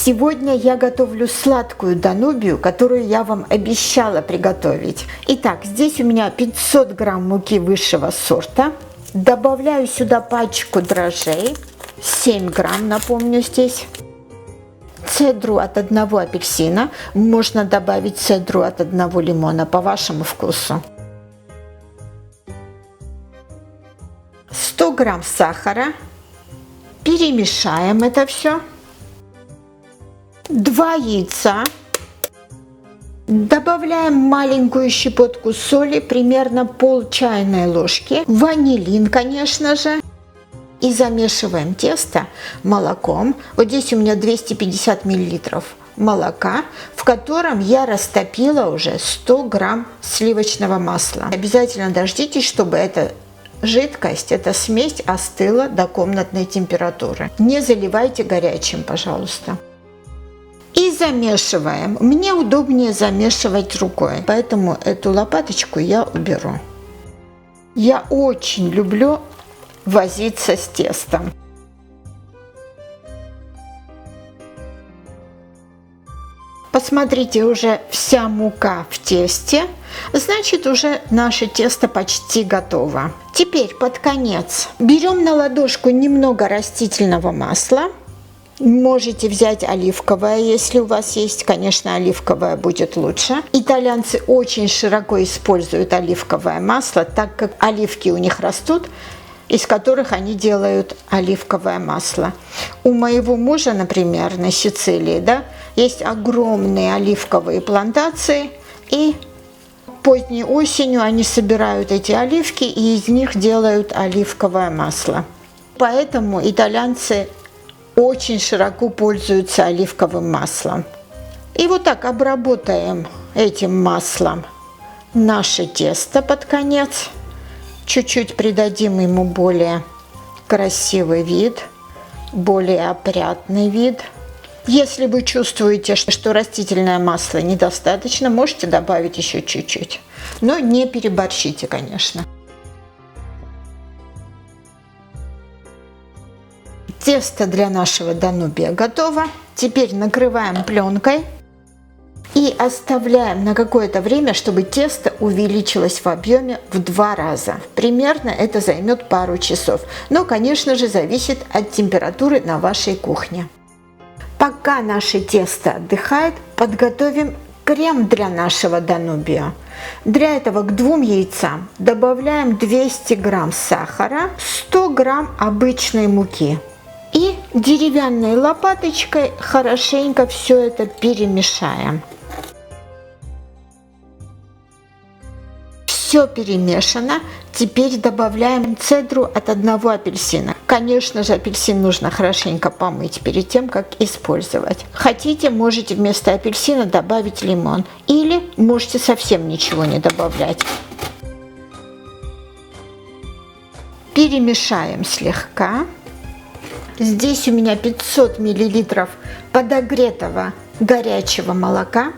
Сегодня я готовлю сладкую данубию, которую я вам обещала приготовить. Итак, здесь у меня 500 грамм муки высшего сорта. Добавляю сюда пачку дрожжей, 7 грамм, напомню, здесь. Цедру от одного апельсина, можно добавить цедру от одного лимона по вашему вкусу. 100 грамм сахара. Перемешаем это все. 2 яйца. Добавляем маленькую щепотку соли, примерно пол чайной ложки. Ванилин, конечно же. И замешиваем тесто молоком. Вот здесь у меня 250 миллилитров молока, в котором я растопила уже 100 грамм сливочного масла. Обязательно дождитесь, чтобы эта жидкость, эта смесь остыла до комнатной температуры. Не заливайте горячим, пожалуйста. И замешиваем. Мне удобнее замешивать рукой, поэтому эту лопаточку я уберу. Я очень люблю возиться с тестом. Посмотрите, уже вся мука в тесте, значит, уже наше тесто почти готово. Теперь под конец берем на ладошку немного растительного масла. Можете взять оливковое, если у вас есть, конечно, оливковое будет лучше. Итальянцы очень широко используют оливковое масло, так как оливки у них растут, из которых они делают оливковое масло. У моего мужа, например, на Сицилии, да, есть огромные оливковые плантации, и поздней осенью они собирают эти оливки и из них делают оливковое масло. Поэтому итальянцы очень широко пользуются оливковым маслом. И вот так обработаем этим маслом наше тесто под конец. Чуть-чуть придадим ему более красивый вид, более опрятный вид. Если вы чувствуете, что растительное масло недостаточно, можете добавить еще чуть-чуть. Но не переборщите, конечно. Тесто для нашего данубия готово. Теперь накрываем пленкой и оставляем на какое-то время, чтобы тесто увеличилось в объеме в 2 раза. Примерно это займет пару часов. Но, конечно же, зависит от температуры на вашей кухне. Пока наше тесто отдыхает, подготовим крем для нашего данубия. Для этого к 2 яйцам добавляем 200 грамм сахара, 100 грамм обычной муки. И деревянной лопаточкой хорошенько все это перемешаем. Все перемешано. Теперь добавляем цедру от одного апельсина. Конечно же, апельсин нужно хорошенько помыть перед тем, как использовать. Хотите, можете вместо апельсина добавить лимон. Или можете совсем ничего не добавлять. Перемешаем слегка. Здесь у меня 500 миллилитров подогретого горячего молока.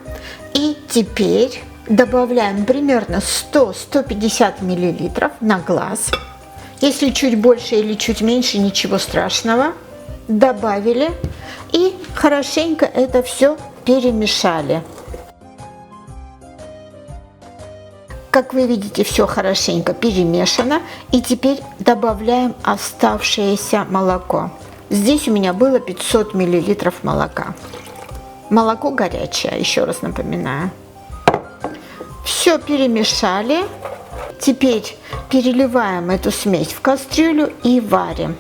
И теперь добавляем примерно 100-150 миллилитров на глаз. Если чуть больше или чуть меньше, ничего страшного. Добавили и хорошенько это все перемешали. Как вы видите, все хорошенько перемешано. И теперь добавляем оставшееся молоко. Здесь у меня было 500 миллилитров молока. Молоко горячее, еще раз напоминаю. Все перемешали. Теперь переливаем эту смесь в кастрюлю и варим.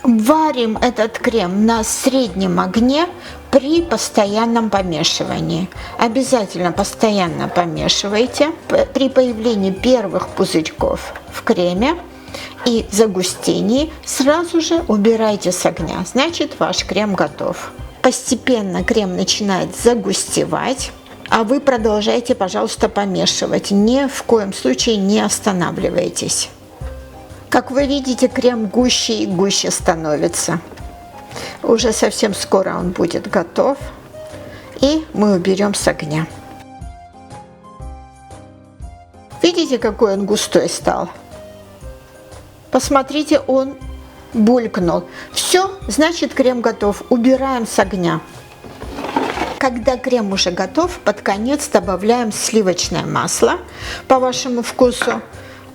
Варим этот крем на среднем огне при постоянном помешивании. Обязательно постоянно помешивайте. При появлении первых пузырьков в креме и загустении сразу же убирайте с огня. Значит, ваш крем готов. Постепенно крем начинает загустевать. А вы продолжайте, пожалуйста, помешивать. Ни в коем случае не останавливайтесь. Как вы видите, крем гуще и гуще становится. Уже совсем скоро он будет готов. И мы уберем с огня. Видите, какой он густой стал? Посмотрите, он булькнул. Все, значит крем готов. Убираем с огня. Когда крем уже готов, под конец добавляем сливочное масло по вашему вкусу.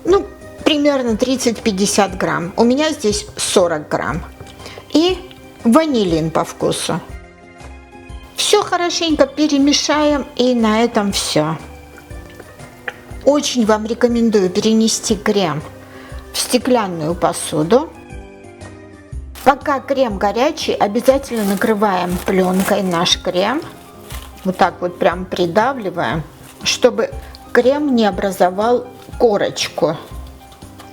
Ну, примерно 30-50 грамм. У меня здесь 40 грамм. И ванилин по вкусу. Все хорошенько перемешаем, и на этом все. Очень вам рекомендую перенести крем в стеклянную посуду. Пока крем горячий, обязательно накрываем пленкой наш крем. Вот так вот прям придавливаем, чтобы крем не образовал корочку.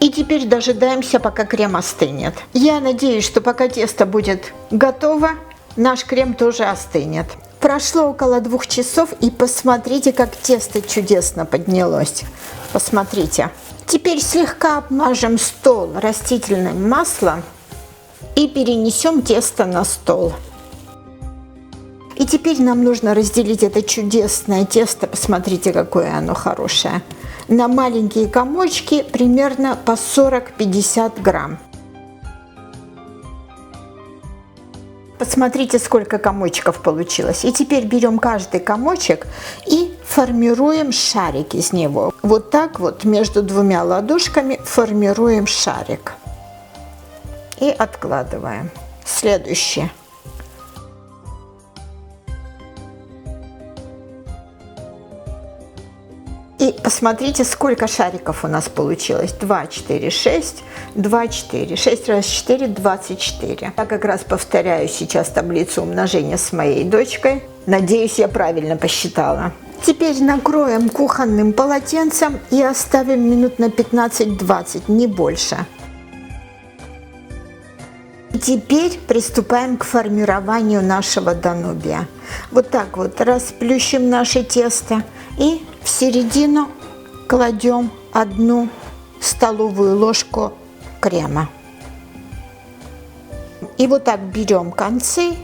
И теперь дожидаемся, пока крем остынет. Я надеюсь, что пока тесто будет готово, наш крем тоже остынет. Прошло около 2 часов, и посмотрите, как тесто чудесно поднялось. Посмотрите. Теперь слегка обмажем стол растительным маслом и перенесем тесто на стол. И теперь нам нужно разделить это чудесное тесто, посмотрите, какое оно хорошее, на маленькие комочки, примерно по 40-50 грамм. Посмотрите, сколько комочков получилось. И теперь берем каждый комочек и формируем шарик из него. Вот так вот между 2 ладошками формируем шарик. И откладываем. Следующее. И посмотрите, сколько шариков у нас получилось. 2, 4, 6, 2, 4. 6 раз 4, 24. Я как раз повторяю сейчас таблицу умножения с моей дочкой. Надеюсь, я правильно посчитала. Теперь накроем кухонным полотенцем и оставим минут на 15-20, не больше. Теперь приступаем к формированию нашего данубия. Вот так вот расплющим наше тесто и в середину кладем 1 столовую ложку крема. И вот так берем концы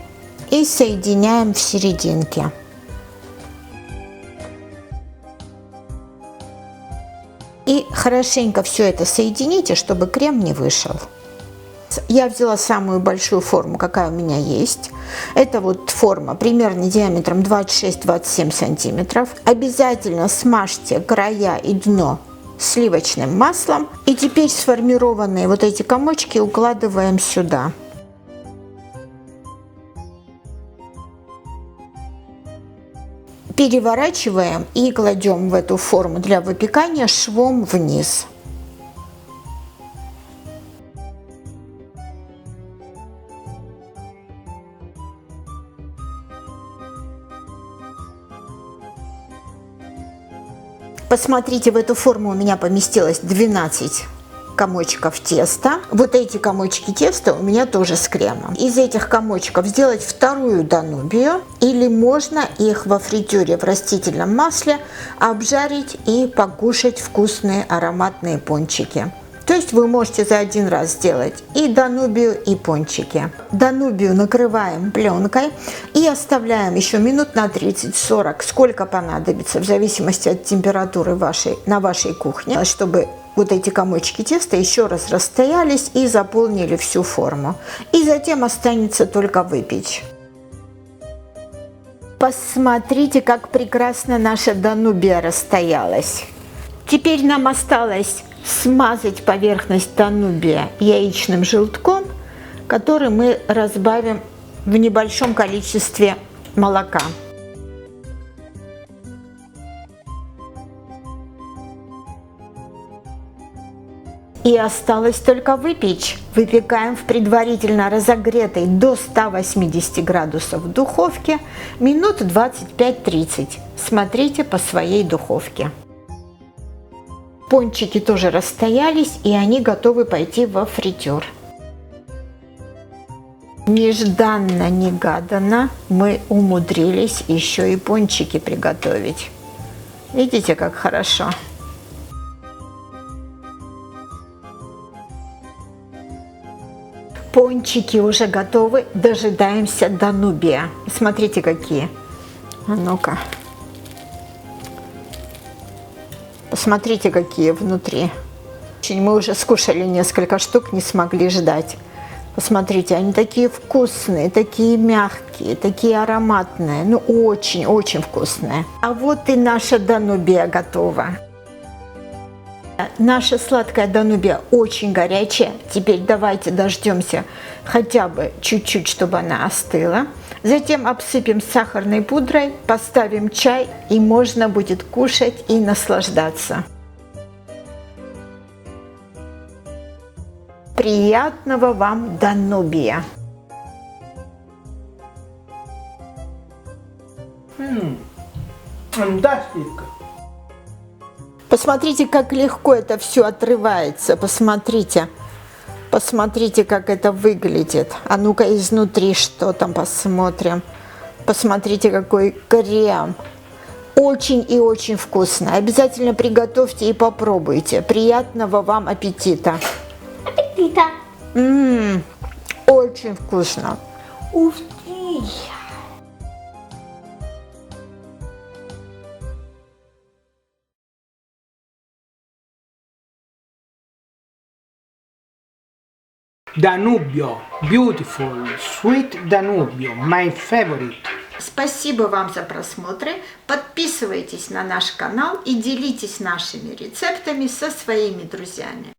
и соединяем в серединке. И хорошенько все это соедините, чтобы крем не вышел. Я взяла самую большую форму, какая у меня есть. Это вот форма примерно диаметром 26-27 сантиметров. Обязательно смажьте края и дно сливочным маслом. И теперь сформированные вот эти комочки укладываем сюда. Переворачиваем и кладем в эту форму для выпекания швом вниз. Посмотрите, в эту форму у меня поместилось 12 комочков теста. Вот эти комочки теста у меня тоже с кремом. Из этих комочков сделать вторую данубию, или можно их во фритюре в растительном масле обжарить и покушать вкусные ароматные пончики. То есть вы можете за один раз сделать и данубию, и пончики. Данубию накрываем пленкой и оставляем еще минут на 30-40, сколько понадобится, в зависимости от температуры на вашей кухне, чтобы вот эти комочки теста еще раз расстоялись и заполнили всю форму. И затем останется только выпечь. Посмотрите, как прекрасно наша данубия расстоялась. Теперь нам осталось смазать поверхность данубия яичным желтком, который мы разбавим в небольшом количестве молока. И осталось только выпечь. Выпекаем в предварительно разогретой до 180 градусов духовке минут 25-30. Смотрите по своей духовке. Пончики тоже расстоялись, и они готовы пойти во фритюр. Нежданно-негаданно мы умудрились еще и пончики приготовить. Видите, как хорошо? Пончики уже готовы, дожидаемся данубия. Смотрите, какие. А ну-ка. Посмотрите, какие внутри. Мы уже скушали несколько штук, не смогли ждать. Посмотрите, они такие вкусные, такие мягкие, такие ароматные. Ну, очень-очень вкусные. А вот и наша Данубия готова. Наша сладкая Данубия очень горячая. Теперь давайте дождемся хотя бы чуть-чуть, чтобы она остыла. Затем обсыпем сахарной пудрой, поставим чай, и можно будет кушать и наслаждаться. Приятного вам Данубия! Фантастика! Посмотрите, как легко это все отрывается. Посмотрите. Посмотрите, как это выглядит. А ну-ка изнутри что там посмотрим. Посмотрите, какой крем. Очень и очень вкусно. Обязательно приготовьте и попробуйте. Приятного вам аппетита. Аппетита. Очень вкусно. Ух ты! Danubio, beautiful, sweet Danubio, my favorite. Спасибо вам за просмотры. Подписывайтесь на наш канал и делитесь нашими рецептами со своими друзьями.